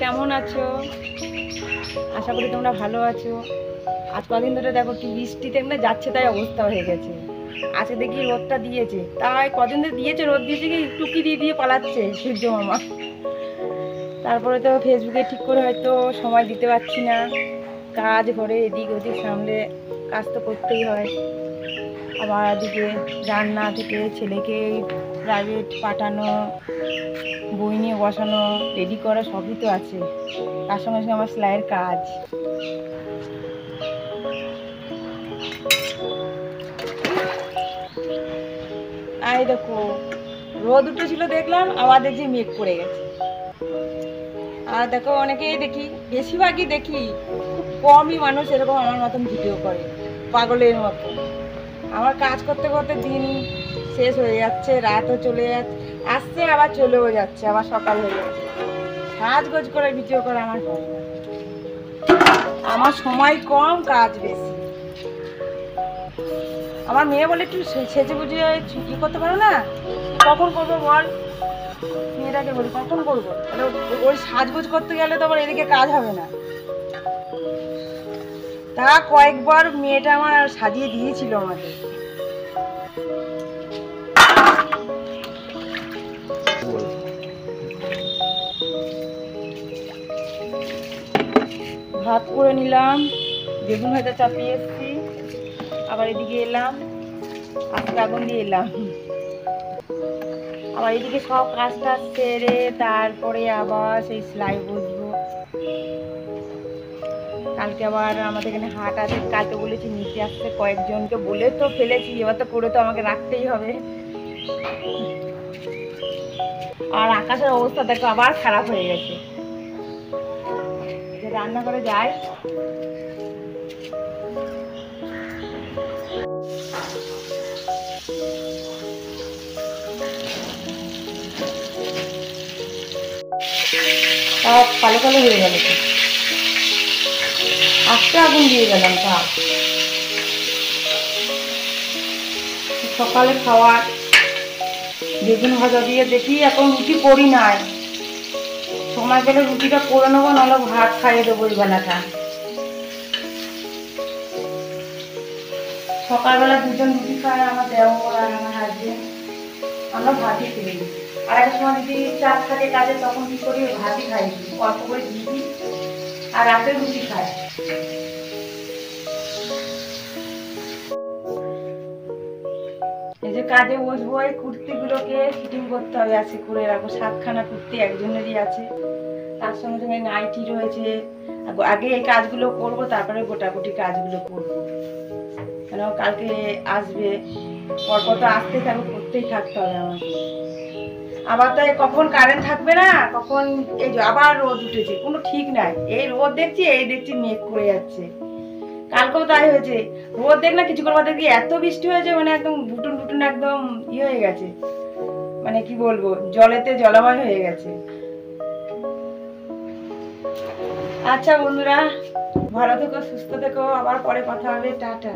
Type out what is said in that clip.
কেমন আছো? আশা করি তোমরা ভালো আছো। আজ কদিন ধরে দেখো কি বৃষ্টিতে এমনি যাচ্ছে তাই অবস্থা হয়ে গেছে। আজকে দেখি রোদটা দিয়েছে, তাই কদিন ধরে দিয়েছে, রোদ দিয়েছে কি টুকি দিয়ে দিয়ে পালাচ্ছে সূর্য মামা। তারপরে তো ফেসবুকে ঠিক করে হয়তো সময় দিতে পারছি না, কাজ ঘরে এদিক ওদিক সামলে কাজ তো করতেই হয়। আবার এদিকে রান্না থেকে ছেলেকে প্রাইভেট পাঠানো, বই নিয়ে বসানো, রেডি করা সবই তো আছে। তার সঙ্গে সঙ্গে আমার সেলাইয়ের কাজ। এই দেখো রোদ উঠেছিল দেখলাম, আবার দেখছি মেঘ পড়ে গেছে। আর দেখো অনেকেই দেখি, বেশিরভাগই দেখি খুব কমই মানুষ এরকম আমার মতন ভিডিও করে পাগলের মতো। আমার কাজ করতে করতে দিন শেষ হয়ে যাচ্ছে, রাতও চলে যাচ্ছে, আসছে আবার চলেও যাচ্ছে, আবার সকাল হয়ে যাচ্ছে। সাজগোজ করে ভিডিও করে আমার হয় না, আমার সময় কম, কাজ বেশি। আমার মেয়ে বলে একটু সেজে বুঝে ই করতে পারো না, কখন করবো বল? মেয়েটাকে বলি কখন করবো, তাহলে ওই সাজগোজ করতে গেলে তো আবার এদিকে কাজ হবে না। তা কয়েকবার মেয়েটা আমার সাজিয়ে দিয়েছিল আমাকে। ভাত করে নিলাম, বেগুন ভাজা চাপিয়ে এসেছি, আবার এদিকে এলাম, আজকে আগুন দিয়ে এলাম, আবার এদিকে সব কাজ টাজ সেরে তারপরে আবার সেই সেলাই বসবো। কালকে আবার আমাদের এখানে হাট আছে, কালকে বলেছি নিচে আসতে, কয়েকজনকে বলে তো ফেলেছি, এবার তো করে তো আমাকে রাখতেই হবে। আর আকাশের অবস্থা দেখো আবার খারাপ হয়ে গেছে। যে রান্না করে যাই, সব কালো কালো হয়ে গেল, আজকে আগুন দিয়ে গেলাম। তা সকালে খাওয়ার বেগুন ভাজা দিয়ে দেখি, এখন রুটি করি নাই, সময় পেলে রুটিটা করে নেবো, নাহলে ভাত খাইয়ে দেবো ওই বেলাটা। সকালবেলা দুজন রুটি খায়, আমার দেওর আর আমার হাজবেন্ড, আমরা ভাতই খেয়ে নিই। আর একটা সময় যদি চাপ থাকে কাজে, তখন কি করি ভাতই খাই, অল্প করে দিয়ে দিই, আর রাতে রুটি খাই। এই যে কাজে বসবো, এই কুর্তিগুলোকে ফিটিং করতে হবে, আছে করে রাখবো, 7খানা কুর্তি একজনেরই আছে, তার সঙ্গে সঙ্গে নাইটি রয়েছে। আগে এই কাজগুলো করবো, তারপরে গোটাগুটি কাজগুলো করবো, কেন কালকে আসবে, পরপর তো আসতেই থাকবে, করতেই থাকতে হবে আমাকে। আবার তো কখন কারেন্ট থাকবে না, কখন এই যে আবার রোদ উঠেছে, কোনো ঠিক নাই। এই রোদ দেখছি, এই দেখছি মেঘ করে যাচ্ছে। কালকেও তাই হয়েছে, রোদ দেখ না, কিছু করবার দেখি এত বৃষ্টি হয়েছে, মানে একদম বুটুন বুটুন একদম হয়ে গেছে, মানে কি বলবো, জলেতে জলাময় হয়ে গেছে। আচ্ছা বন্ধুরা, ভালো থেকো, সুস্থ থেকো, আবার পরে কথা হবে, টাটা।